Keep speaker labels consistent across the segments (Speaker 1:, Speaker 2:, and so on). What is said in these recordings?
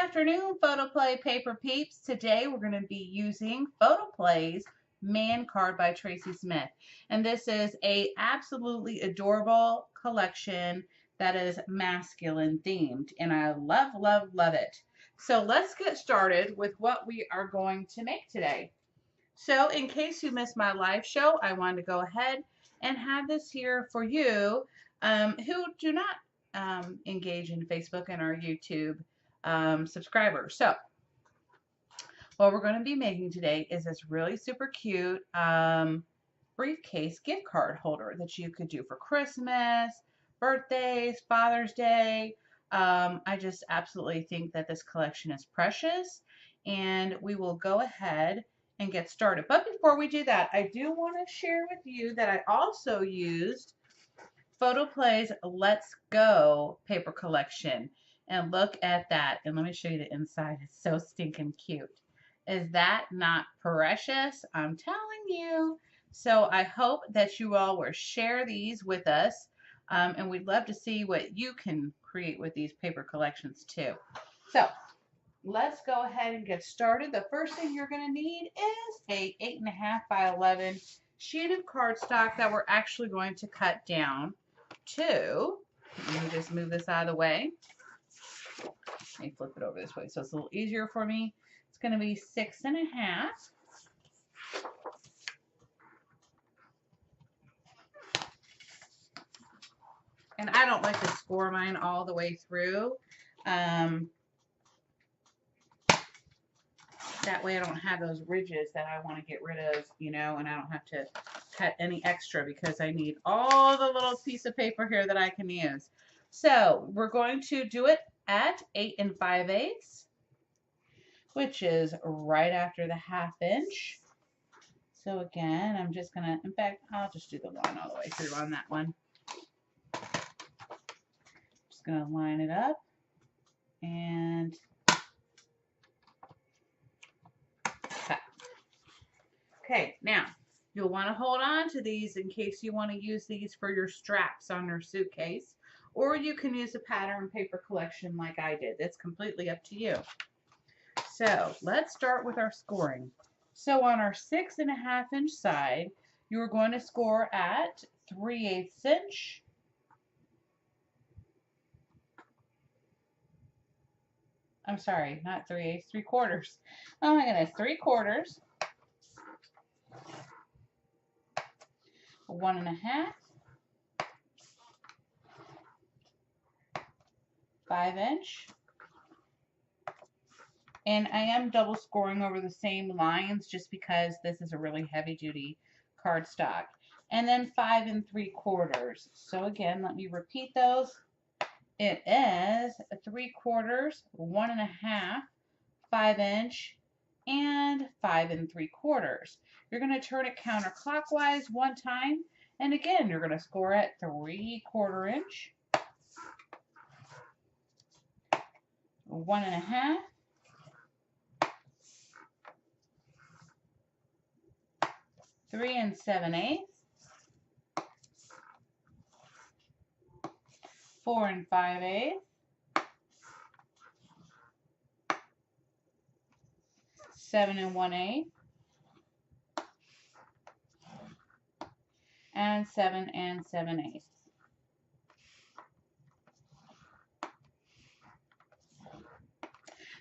Speaker 1: afternoon, Photoplay paper peeps. Today we're going to be using Photoplay's Man Card by Tracy Smith. And this is a absolutely adorable collection that is masculine themed. And I love, love, love it. So let's get started with what we are going to make today. So in case you missed my live show, I wanted to go ahead and have this here for you who do not engage in Facebook and our YouTube subscribers. So what we're going to be making today is this really super cute briefcase gift card holder that you could do for Christmas, birthdays, Father's Day. I just absolutely think that this collection is precious, and we will go ahead and get started. But before we do that, I do want to share with you that I also used Photoplay's Let's Go paper collection. And look at that. And let me show you the inside. It's so stinking cute. Is that not precious? I'm telling you. So I hope that you all will share these with us. And we'd love to see what you can create with these paper collections too. So let's go ahead and get started. The first thing you're going to need is a 8.5 by 11 sheet of cardstock that we're actually going to cut down to. Let me just move this out of the way. Let me flip it over this way so it's a little easier for me. It's going to be 6.5. And I don't like to score mine all the way through. That way I don't have those ridges that I want to get rid of, you know, and I don't have to cut any extra because I need all the little piece of paper here that I can use. So we're going to do it at 8 5/8, which is right after the 1/2 inch. So again, I'm just going to, in fact, I'll just do the line all the way through on that one. Just going to line it up and cut. Okay, now you'll want to hold on to these in case you want to use these for your straps on your suitcase, or you can use a pattern paper collection like I did. It's completely up to you. So let's start with our scoring. So on our 6.5 inch side, you're going to score at 3/8 inch. I'm sorry, not 3/8, 3/4. Oh my goodness, 3/4. 1.5, 5 inch, and I am double scoring over the same lines just because this is a really heavy duty cardstock, and then 5 3/4. So again, let me repeat those. It is 3/4, 1.5, 5 inch, and 5 3/4. You're going to turn it counterclockwise one time, and again, you're going to score at 3/4 inch, 1.5, 3 7/8, 4 5/8, 7 1/8, and 7 7/8.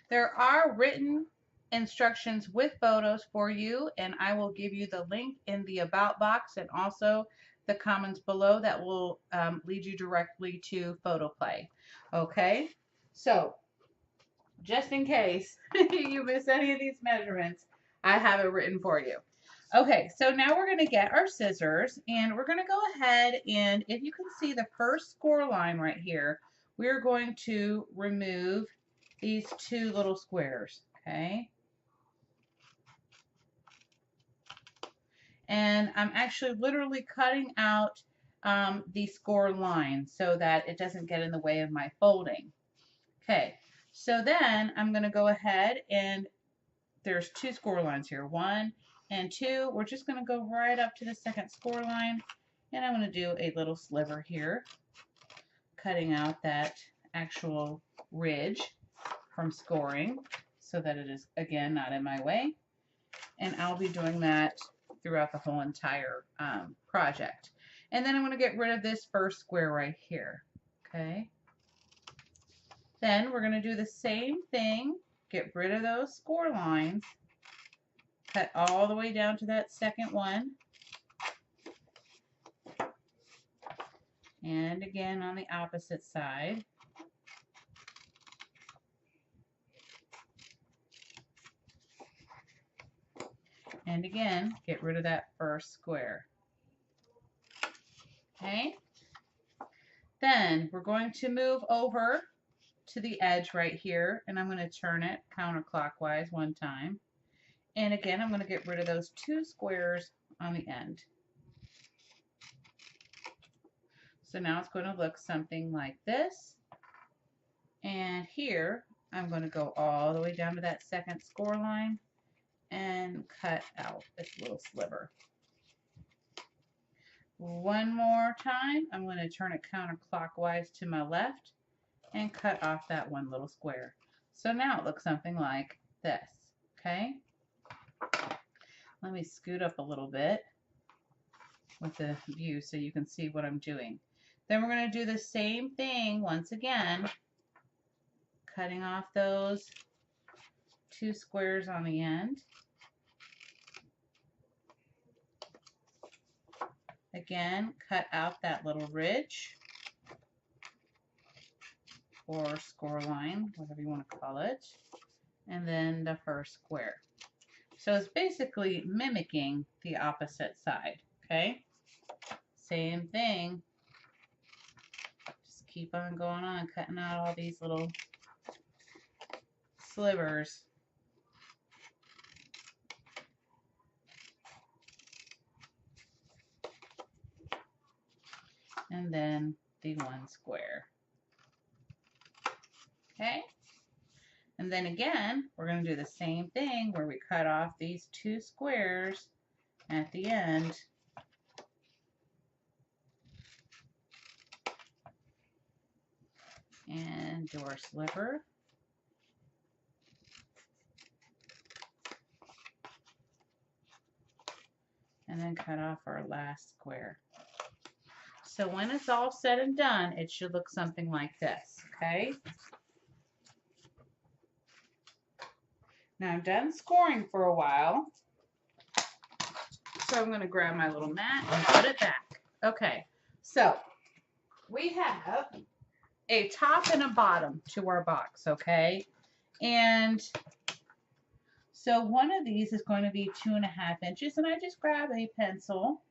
Speaker 1: There are written instructions with photos for you, and I will give you the link in the about box and also the comments below that will lead you directly to Photoplay. Okay, so just in case you miss any of these measurements, I have it written for you. Okay, so now we're going to get our scissors, and we're going to go ahead, and if you can see the first score line right here, we're going to remove these two little squares, okay? And I'm actually literally cutting out the score line so that it doesn't get in the way of my folding. Okay, so then I'm going to go ahead, and there's two score lines here, 1 and 2. We're just going to go right up to the second score line, and I'm going to do a little sliver here, cutting out that actual ridge. from scoring so that it is, again, not in my way. And I'll be doing that throughout the whole entire project. And then I'm going to get rid of this first square right here. Okay. Then we're going to do the same thing. Get rid of those score lines. Cut all the way down to that second one. And again on the opposite side. And again, get rid of that first square. Okay. Then we're going to move over to the edge right here, and I'm going to turn it counterclockwise one time. And again, I'm going to get rid of those two squares on the end. So now it's going to look something like this. And here, I'm going to go all the way down to that second score line and cut out this little sliver. One more time, I'm going to turn it counterclockwise to my left and cut off that one little square. So now it looks something like this, okay? Let me scoot up a little bit with the view so you can see what I'm doing. Then we're going to do the same thing once again, cutting off those two squares on the end. Again, cut out that little ridge or score line, whatever you want to call it, and then the first square. So it's basically mimicking the opposite side, okay? Same thing. Just keep on going on, cutting out all these little slivers. And then the one square. Okay? And then again, we're going to do the same thing where we cut off these two squares at the end. And do our sliver. And then cut off our last square. So when it's all said and done, it should look something like this, okay? Now I'm done scoring for a while. So I'm going to grab my little mat and put it back. Okay, so we have a top and a bottom to our box, okay? And so one of these is going to be 2.5 inches, and I just grab a pencil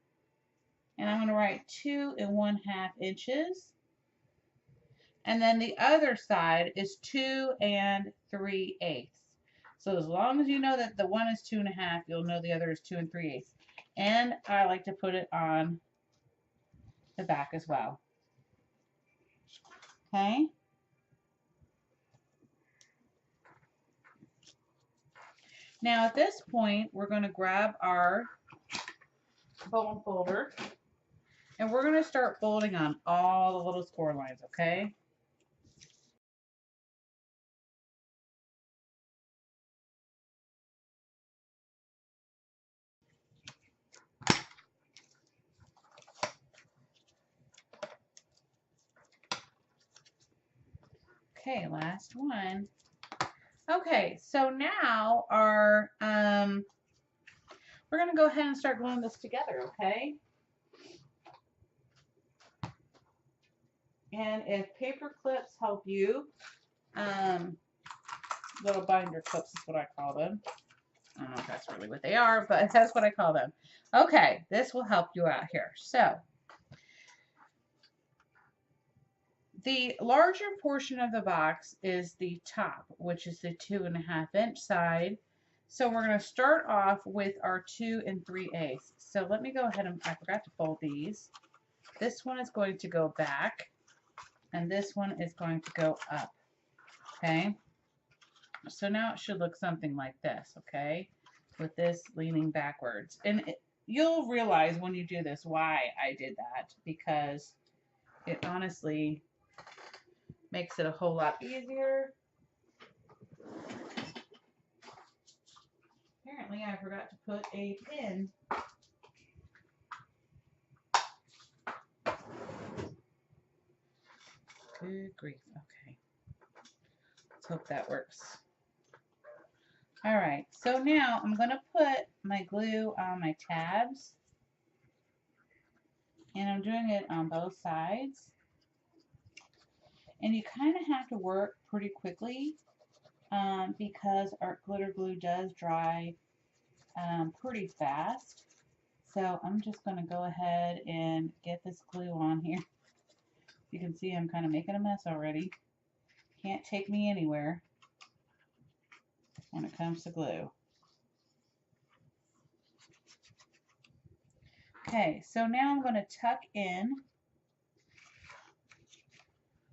Speaker 1: and I'm going to write 2 1/2 inches. And then the other side is 2 3/8. So as long as you know that the one is 2 1/2, you'll know the other is 2 3/8. And I like to put it on the back as well. Okay. Now at this point, we're going to grab our bone folder and we're going to start folding on all the little score lines, okay? Okay, last one. Okay, so now our we're going to go ahead and start gluing this together, okay? And if paper clips help you, little binder clips is what I call them. I don't know if that's really what they are, but that's what I call them. Okay, this will help you out here. So, the larger portion of the box is the top, which is the 2 1/2 inch side. So we're going to start off with our 2 3/8. So let me go ahead and, I forgot to fold these. This one is going to go back, and this one is going to go up. Okay? So now it should look something like this, okay? With this leaning backwards. And you'll realize when you do this why I did that, because it honestly makes it a whole lot easier apparently I forgot to put a pin. Good grief. Okay. Let's hope that works. All right, so now I'm going to put my glue on my tabs, and I'm doing it on both sides. And you kind of have to work pretty quickly because our glitter glue does dry pretty fast. So I'm just going to go ahead and get this glue on here. You can see I'm kind of making a mess already. Can't take me anywhere when it comes to glue. Okay, so now I'm going to tuck in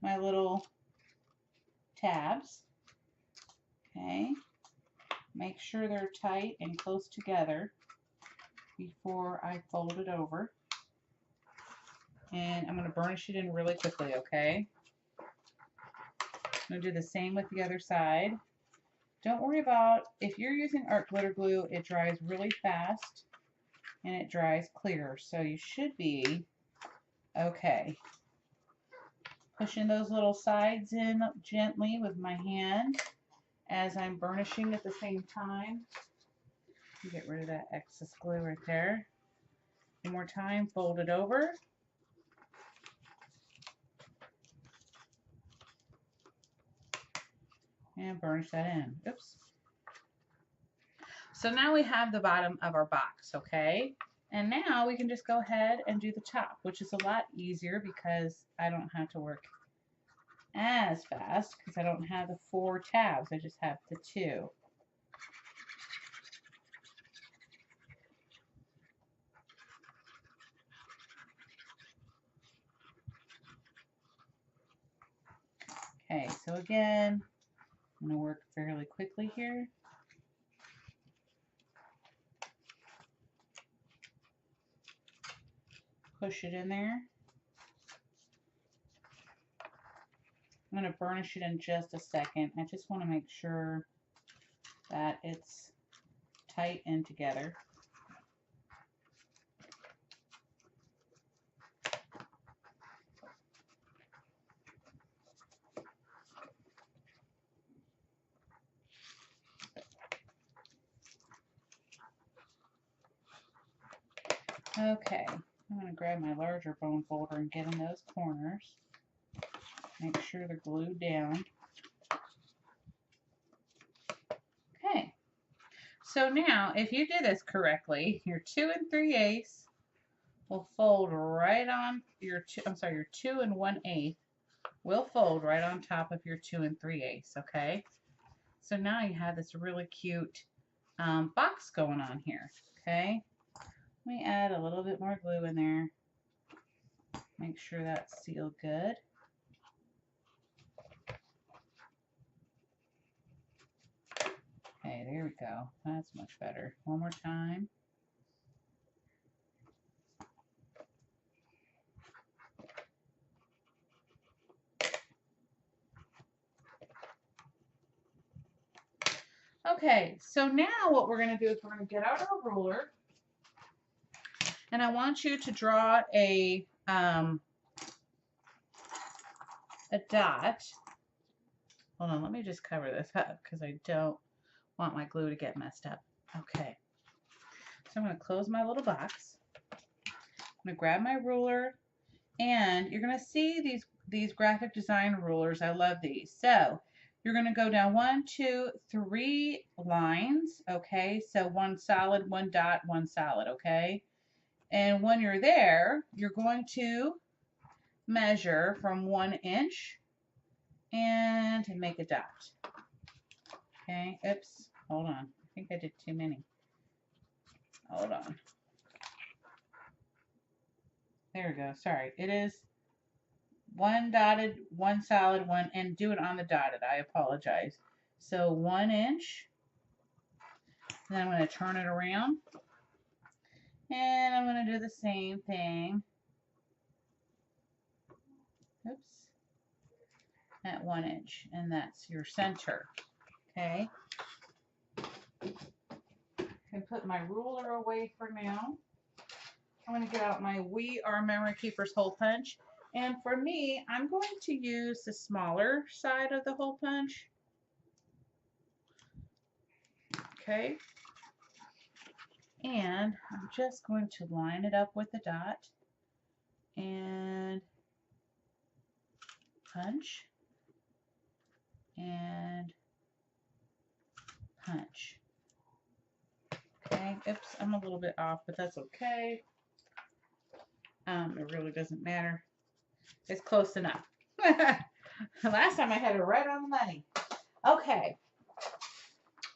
Speaker 1: my little tabs. Okay, make sure they're tight and close together before I fold it over. And I'm going to burnish it in really quickly, okay? I'm going to do the same with the other side. Don't worry about, if you're using art glitter glue, it dries really fast and it dries clear, so you should be okay. Pushing those little sides in gently with my hand as I'm burnishing at the same time. Get rid of that excess glue right there. One more time, fold it over. And burnish that in. Oops. So now we have the bottom of our box, okay? And now we can just go ahead and do the top, which is a lot easier because I don't have to work as fast because I don't have the 4 tabs. I just have the 2. Okay, so again, I'm going to work fairly quickly here. Push it in there. I'm going to burnish it in just a second. I just want to make sure that it's tight and together. Okay, I'm going to grab my larger bone folder and get in those corners. Make sure they're glued down. Okay, so now if you do this correctly, your 2 3/8 will fold right on your 2 1/8 will fold right on top of your 2 3/8, okay? So now you have this really cute box going on here, okay? Let me add a little bit more glue in there. Make sure that's sealed good. Okay, there we go. That's much better. One more time. Okay, so now what we're going to do is we're going to get out our ruler, and I want you to draw a dot. Hold on, let me just cover this up because I don't want my glue to get messed up. Okay, so I'm going to close my little box. I'm going to grab my ruler, and you're going to see these graphic design rulers. I love these. So you're going to go down 1, 2, 3 lines, okay? So 1 solid, 1 dot, 1 solid, okay? And when you're there, you're going to measure from 1 inch and make a dot. Okay, oops, hold on. I think I did too many. Hold on. There we go. Sorry. It is 1 dotted, 1 solid, 1, and do it on the dotted. I apologize. So 1 inch. And then I'm going to turn it around. And I'm going to do the same thing. Oops. At 1 inch. And that's your center. Okay. can put my ruler away for now. I'm going to get out my We Are Memory Keepers hole punch. And for me, I'm going to use the smaller side of the hole punch. Okay. And I'm just going to line it up with the dot and punch and punch. Okay, oops, I'm a little bit off, but that's okay. It really doesn't matter. It's close enough. Last time I had it right on the money. Okay.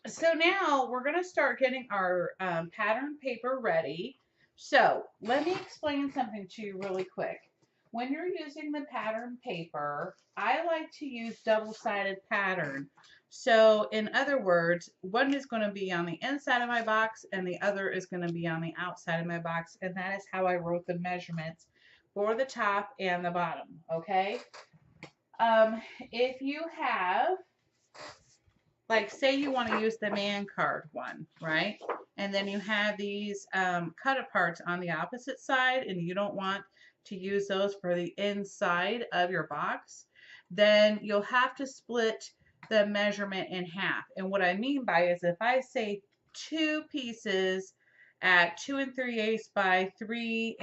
Speaker 1: So now we're going to start getting our pattern paper ready. So let me explain something to you really quick. When you're using the pattern paper, I like to use double-sided pattern. So in other words, one is going to be on the inside of my box and the other is going to be on the outside of my box. And that is how I wrote the measurements for the top and the bottom. Okay. If you have, like, say you want to use the man card one, right? And then you have these cut aparts on the opposite side and you don't want to use those for the inside of your box, then you'll have to split the measurement in half. And what I mean by is if I say 2 pieces at 2 3/8 by 3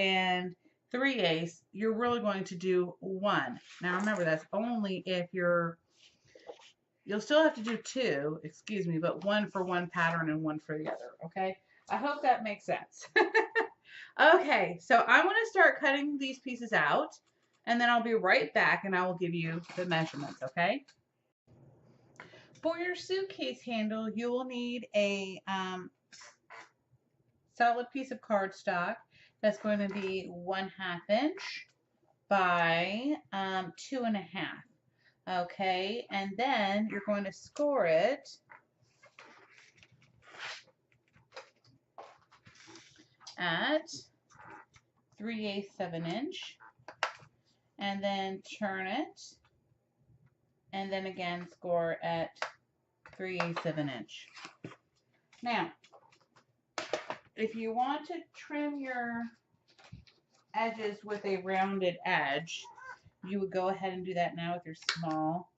Speaker 1: 3/8, you're really going to do 1. Now remember, that's only if you'll still have to do 2, excuse me, but 1 for one pattern and 1 for the other, okay? I hope that makes sense. Okay, so I'm going to start cutting these pieces out, and then I'll be right back and I will give you the measurements, okay? For your suitcase handle, you will need a solid piece of cardstock that's going to be 1/2 inch by 2 1/2. Okay, and then you're going to score it at 3/8 of an inch, and then turn it, and then again score at 3/8 of an inch. Now, if you want to trim your edges with a rounded edge, you would go ahead and do that now with your small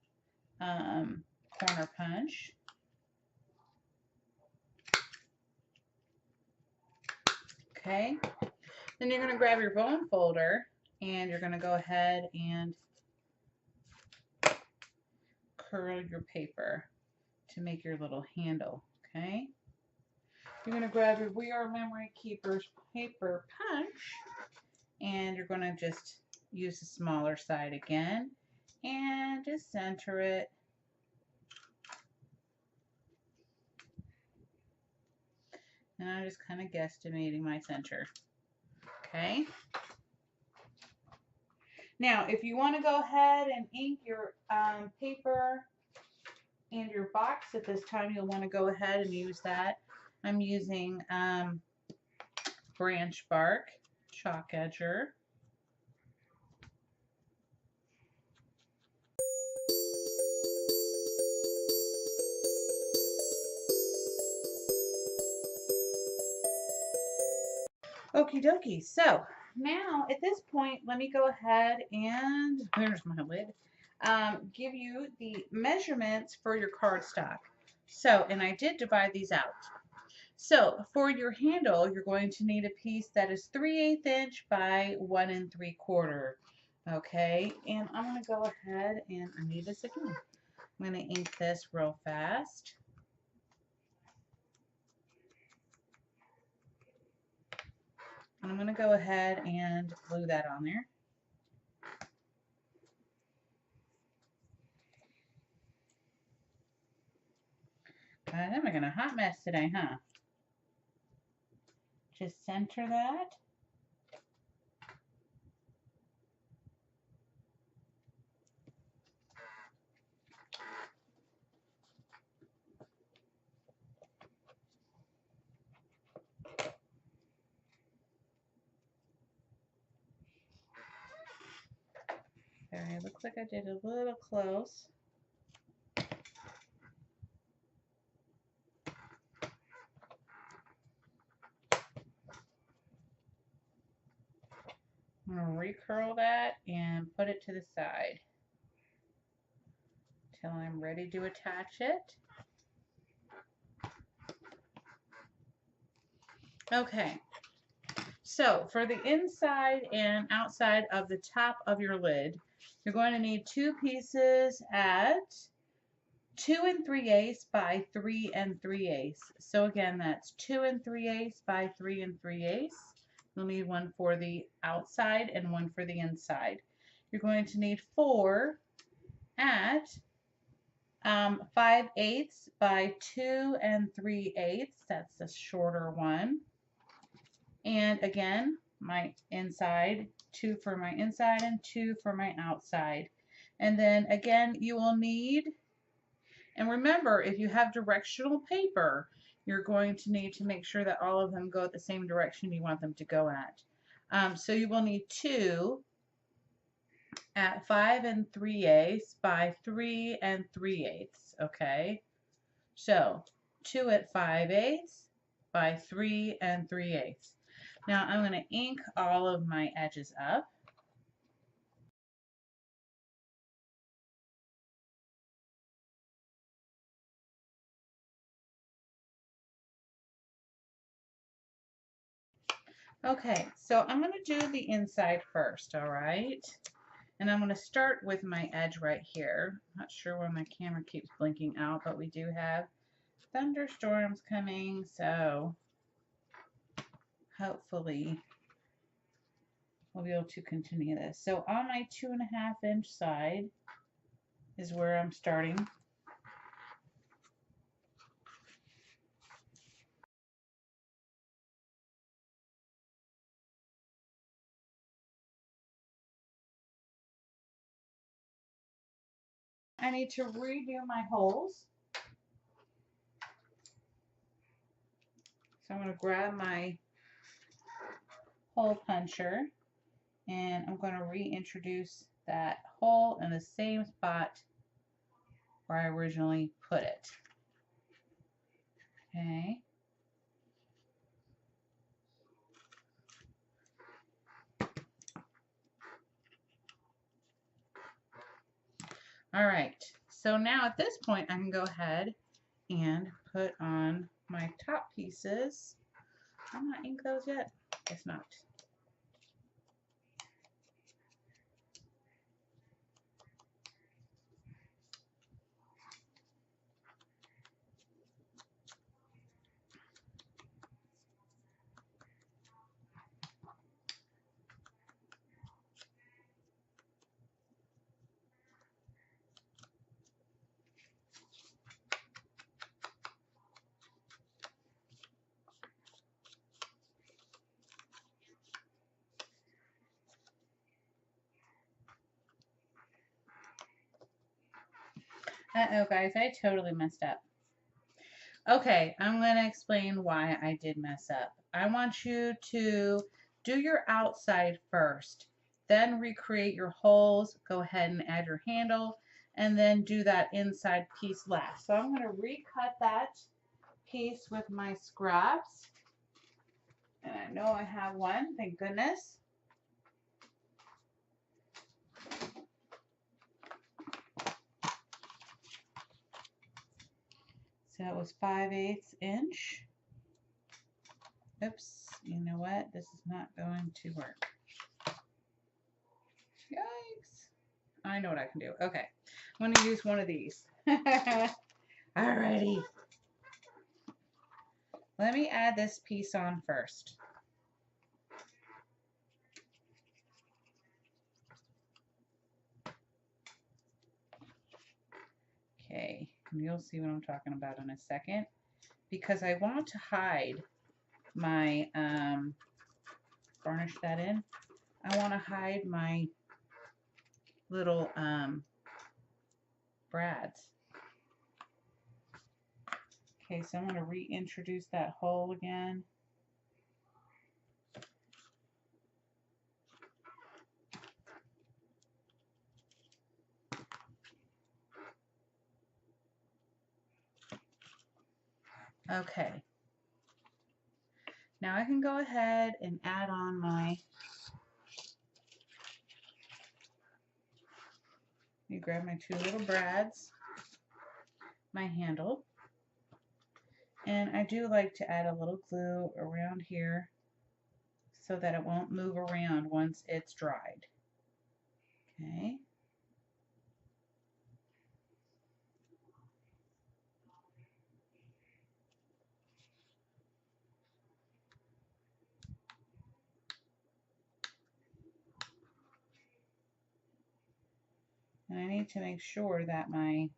Speaker 1: corner punch. Okay, then you're going to grab your bone folder and you're going to go ahead and curl your paper to make your little handle. Okay, you're going to grab your We Are Memory Keepers paper punch and you're going to just use the smaller side again and just center it. And I'm just kind of guesstimating my center. Okay. Now, if you want to go ahead and ink your paper and your box at this time, you'll want to go ahead and use that. I'm using branch bark chalk edger. Okie dokie. So now at this point, let me go ahead and, there's my lid, give you the measurements for your cardstock. So, and I did divide these out. So for your handle, you're going to need a piece that is 3/8 inch by 1 3/4. Okay, and I'm going to go ahead and I need this again. I'm going to ink this real fast. And I'm going to go ahead and glue that on there. God, I'm making a hot mess today, huh? Just center that. There, it looks like I did a little close. going to recurl that and put it to the side till I'm ready to attach it. Okay, so for the inside and outside of the top of your lid, you're going to need two pieces at 2 3/8 by 3 3/8. So again, that's 2 3/8 by 3 3/8. You'll need one for the outside and one for the inside. You're going to need 4 at 5/8 by 2 3/8. That's the shorter one. And again, my inside, 2 for my inside and 2 for my outside. And then again, you will need, and remember, if you have directional paper, you're going to need to make sure that all of them go the same direction you want them to go at. So you will need 2 at 5 3/8 by 3 3/8. Okay, so 2 at 5/8 by 3 3/8. Now I'm going to ink all of my edges up. Okay, so I'm going to do the inside first, all right? And I'm going to start with my edge right here. Not sure why my camera keeps blinking out, but we do have thunderstorms coming, so hopefully we'll be able to continue this. So on my 2.5-inch side is where I'm starting. I need to redo my holes. So I'm going to grab my hole puncher and I'm going to reintroduce that hole in the same spot where I originally put it. Okay. All right. So now at this point I can go ahead and put on my top pieces. I'm not ink those yet. Guess not. Uh-oh, guys, I totally messed up. Okay, I'm going to explain why I did mess up. I want you to do your outside first, then recreate your holes, go ahead and add your handle, and then do that inside piece last. So I'm going to recut that piece with my scraps. And I know I have one, thank goodness. So it was 5/8 inch. Oops, you know what? This is not going to work. Yikes. I know what I can do. Okay, I'm going to use one of these. Alrighty. Let me add this piece on first. Okay, and you'll see what I'm talking about in a second. Because I want to hide my, varnish that in. I want to hide my little brads. Okay, so I'm going to reintroduce that hole again. Okay. Now I can go ahead and add on my You grab my two little brads, my handle, and I do like to add a little glue around here so that it won't move around once it's dried. Okay. And I need to make sure that my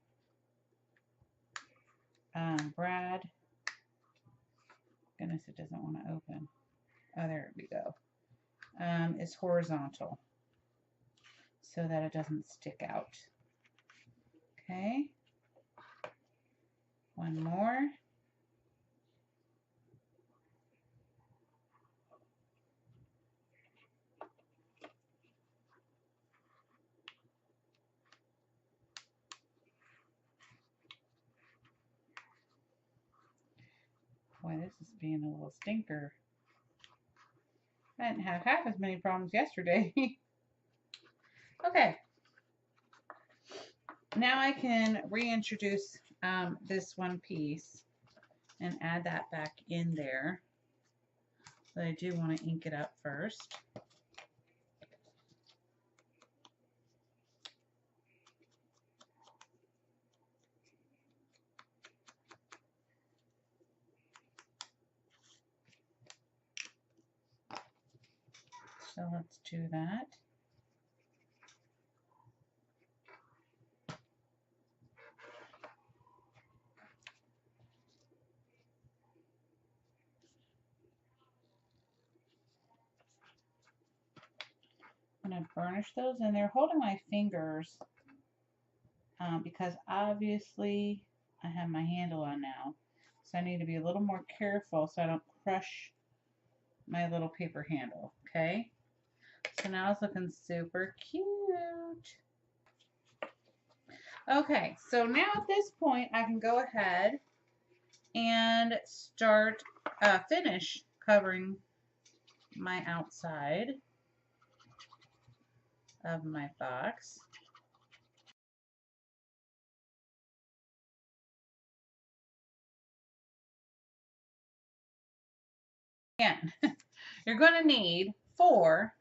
Speaker 1: brad, goodness, it doesn't want to open. Oh, there we go. Is horizontal so that it doesn't stick out. Okay. One more. Boy, this is being a little stinker. I didn't have half as many problems yesterday. Okay. Now I can reintroduce this one piece and add that back in there. But I do want to ink it up first. So let's do that. I'm going to burnish those, and they're holding my fingers because obviously I have my handle on now. So I need to be a little more careful so I don't crush my little paper handle, okay? So now it's looking super cute. Okay, so now at this point I can go ahead and start, finish covering my outside of my box. Again, you're going to need 4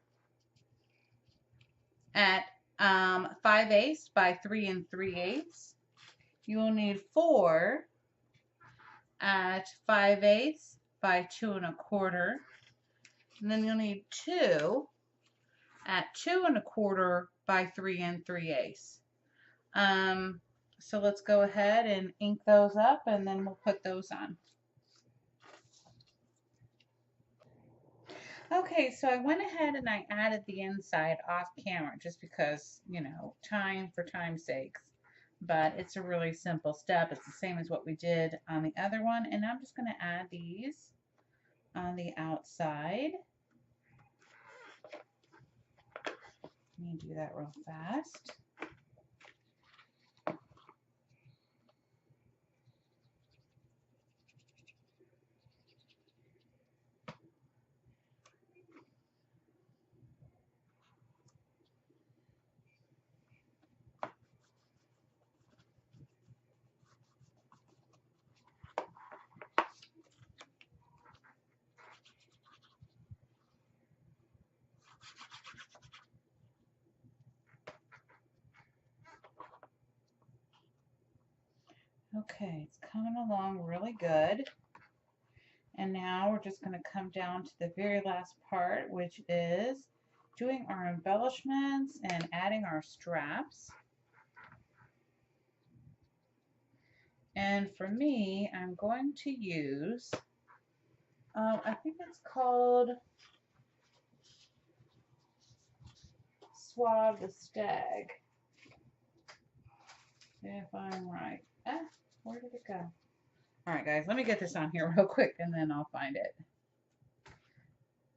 Speaker 1: at 5/8 by 3 3/8. You will need 4 at 5/8 by 2 1/4. And then you'll need 2 at 2 1/4 by 3 3/8. So let's go ahead and ink those up, and then we'll put those on. Okay, so I went ahead and I added the inside off camera just because, you know, time for time's sakes. But it's a really simple step. It's the same as what we did on the other one. And I'm just going to add these on the outside. Let me do that real fast. Okay, it's coming along really good. And now we're just going to come down to the very last part, which is doing our embellishments and adding our straps. And for me, I'm going to use, I think it's called Swab the Stag, if I'm right. Where did it go? All right, guys, let me get this on here real quick, and then I'll find it.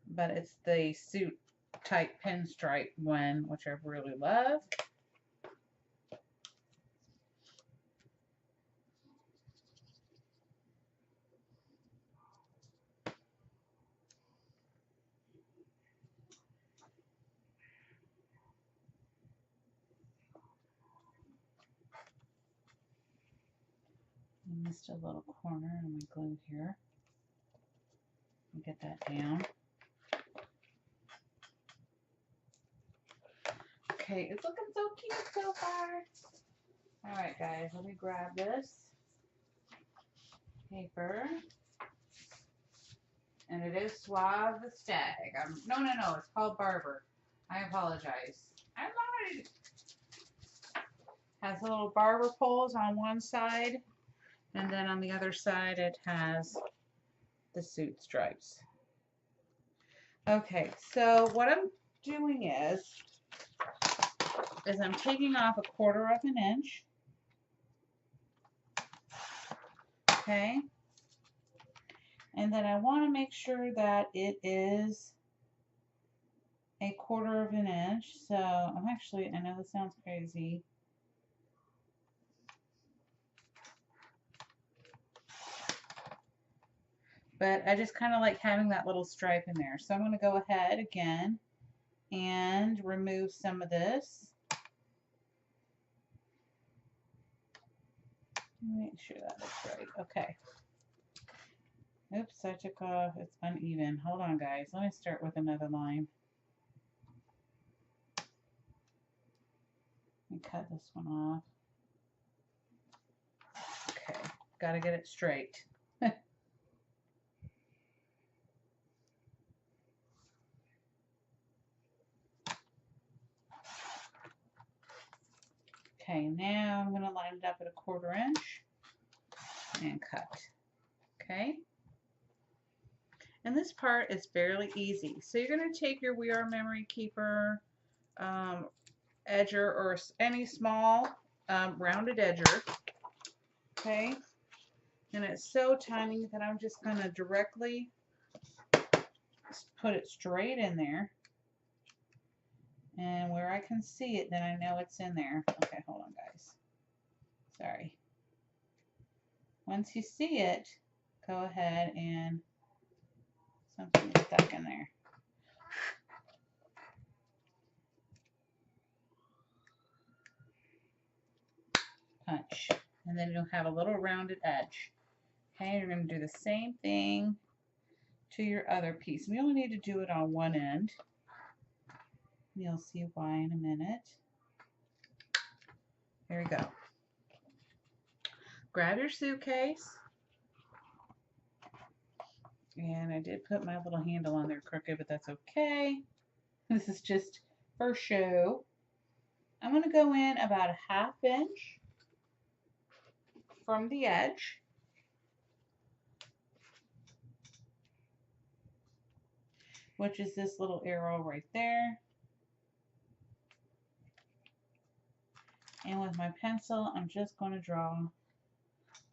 Speaker 1: But it's the suit type pinstripe one, which I really love. Missed a little corner on my glue here. Get that down. Okay, it's looking so cute so far. All right, guys, let me grab this paper. And it is Suave the Stag. No, it's called Barber. I apologize. I'm not. Has little barber poles on one side, and then on the other side it has the suit stripes. Okay, so what I'm doing is I'm taking off 1/4 of an inch. Okay. And then I want to make sure that it is 1/4 of an inch. So I'm actually, I know this sounds crazy. But I just kind of like having that little stripe in there. So I'm going to go ahead again and remove some of this. Make sure that looks right. Okay. Oops, I took off. It's uneven. Hold on, guys. Let me start with another line. Let me cut this one off. Okay. Got to get it straight. Okay, now I'm going to line it up at 1/4 inch and cut. Okay. And this part is fairly easy. So you're going to take your We Are Memory Keeper edger or any small rounded edger. Okay. And it's so tiny that I'm just going to directly put it straight in there. And where I can see it, then I know it's in there. Okay, hold on, guys. Sorry. Once you see it, go ahead and something is stuck in there. Punch. And then you'll have a little rounded edge. Okay, you're going to do the same thing to your other piece. We only need to do it on one end. You'll see why in a minute. There we go. Grab your suitcase. And I did put my little handle on there crooked, but that's okay. This is just for show. I'm going to go in about 1/2 inch from the edge. Which is this little arrow right there. And with my pencil, I'm just going to draw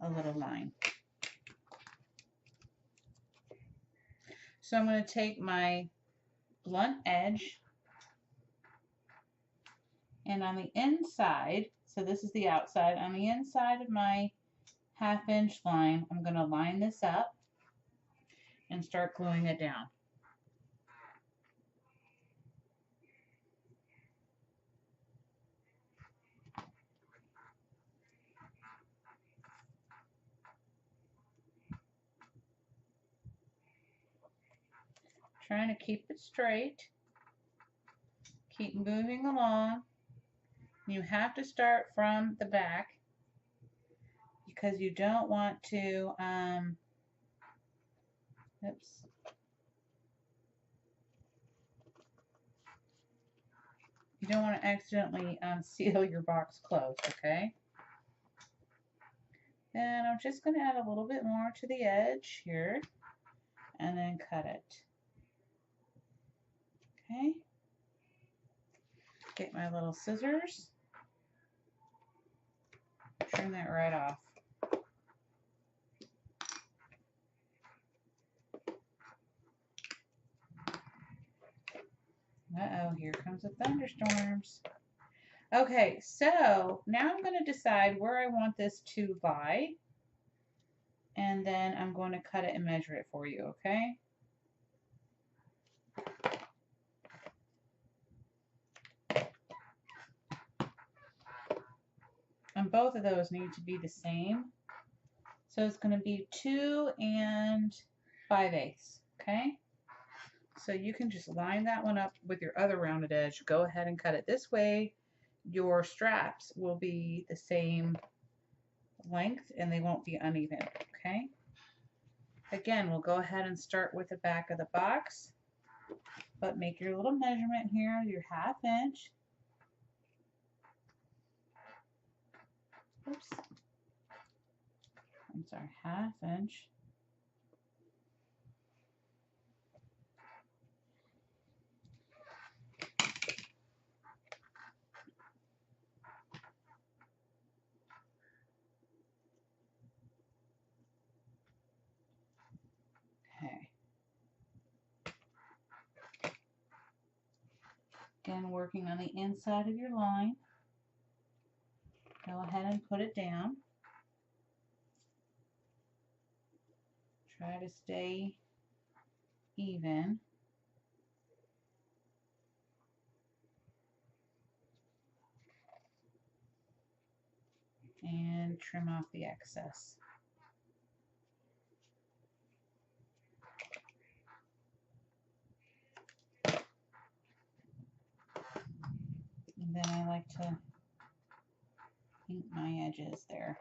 Speaker 1: a little line. So I'm going to take my blunt edge, and on the inside, so this is the outside, on the inside of my 1/2 inch line, I'm going to line this up and start gluing it down. Trying to keep it straight. Keep moving along. You have to start from the back because you don't want to, oops. You don't want to accidentally seal your box closed, okay? Then I'm just going to add a little bit more to the edge here and then cut it. Okay. Get my little scissors. Trim that right off. Uh-oh, here comes the thunderstorms. Okay, so now I'm going to decide where I want this to lie. And then I'm going to cut it and measure it for you, okay? And both of those need to be the same So it's going to be 2 5/8, okay? So you can just line that one up with your other rounded edge. Go ahead and cut it this way. Your straps will be the same length and they won't be uneven, okay? Again, we'll go ahead and start with the back of the box, but make your little measurement here, your 1/2 inch. Oops. I'm sorry, 1/2 inch. Okay. Again, working on the inside of your line. Go ahead and put it down. Try to stay even. And trim off the excess. And then I like to paint my edges there.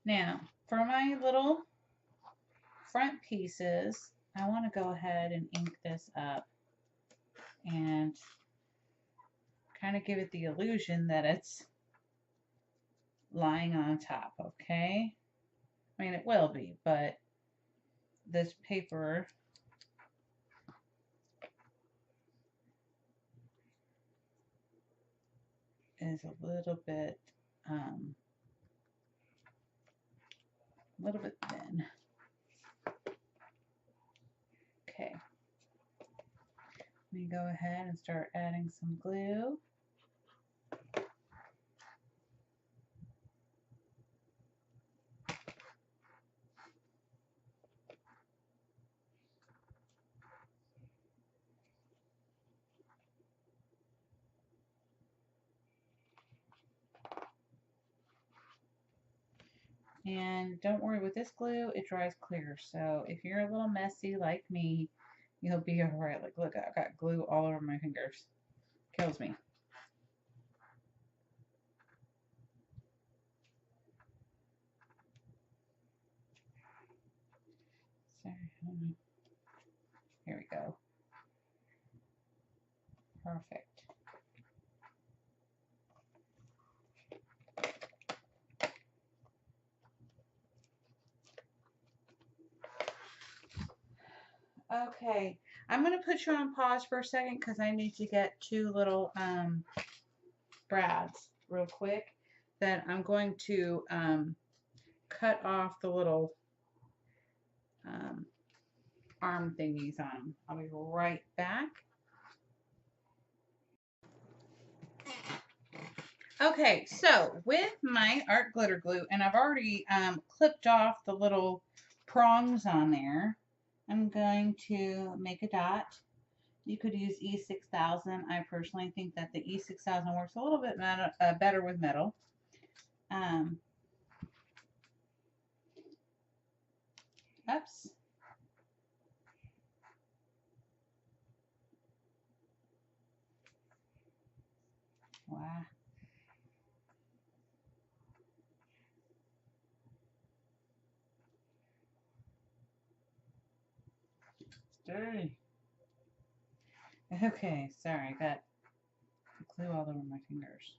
Speaker 1: Now, for my little front pieces, I want to go ahead and ink this up and kind of give it the illusion that it's lying on top, okay? I mean, it will be, but this paper is a little bit thin. Okay. Let me go ahead and start adding some glue. And don't worry, with this glue, it dries clear. So if you're a little messy like me, you'll be alright. Like, look, I've got glue all over my fingers. Kills me. Sorry. Here we go. Perfect. Okay, I'm going to put you on pause for a second because I need to get 2 little brads real quick that I'm going to cut off the little arm thingies on. I'll be right back. Okay, so with my art glitter glue, and I've already clipped off the little prongs on there, I'm going to make a dot. You could use E6000. I personally think that the E6000 works a little bit better with metal. Oops. Wow. Dirty. Okay, sorry, I got glue all over my fingers.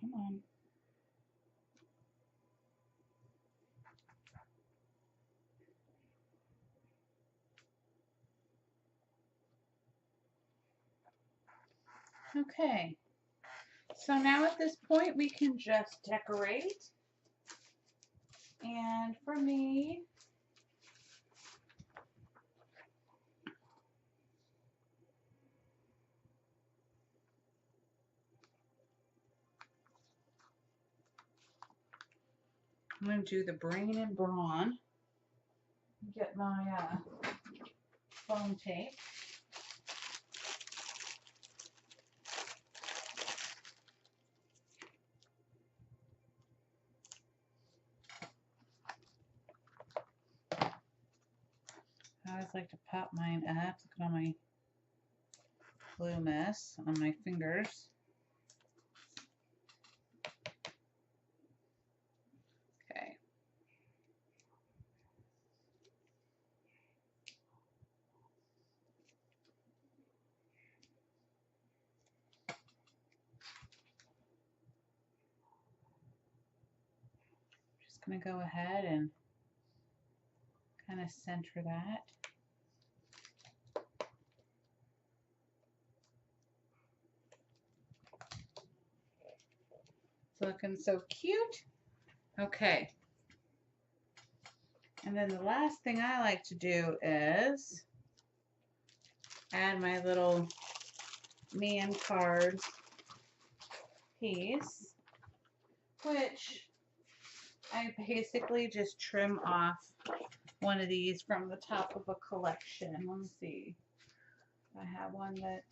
Speaker 1: Come on. Okay, so now at this point we can just decorate. And for me, I'm going to do the brain and brawn. Get my foam tape. I always like to pop mine up. Look at all my glue mess on my fingers. Okay. Just going to go ahead and kind of center that. It's looking so cute. Okay. And then the last thing I like to do is add my little man card piece, which I basically just trim off one of these from the top of a collection. Let me see. I have one that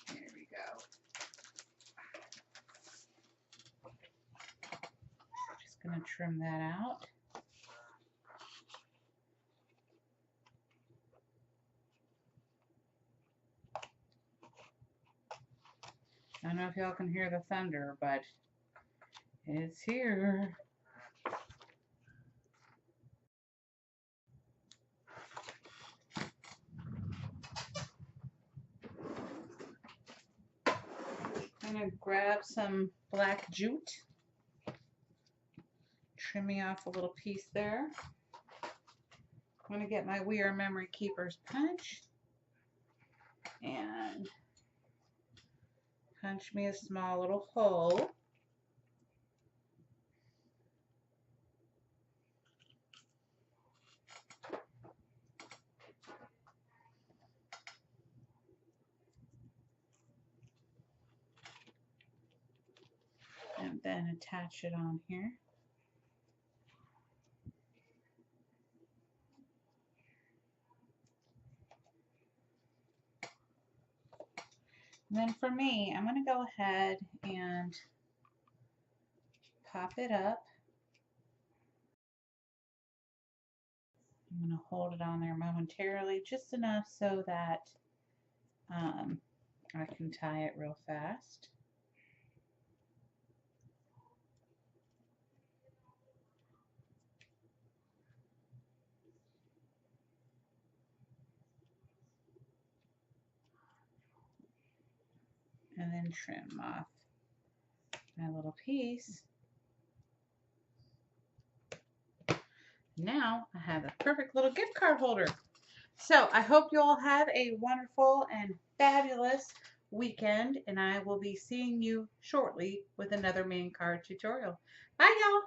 Speaker 1: there we go. Just gonna trim that out. I don't know if y'all can hear the thunder, but it's here. I'm gonna grab some black jute, trimming off a little piece there. I'm gonna get my We Are Memory Keepers punch and punch me a small little hole. And then attach it on here. And then for me, I'm going to go ahead and pop it up. I'm going to hold it on there momentarily, just enough so that I can tie it real fast. And then trim off my little piece. Now I have a perfect little gift card holder. So I hope you all have a wonderful and fabulous weekend, and I will be seeing you shortly with another man card tutorial. Bye, y'all.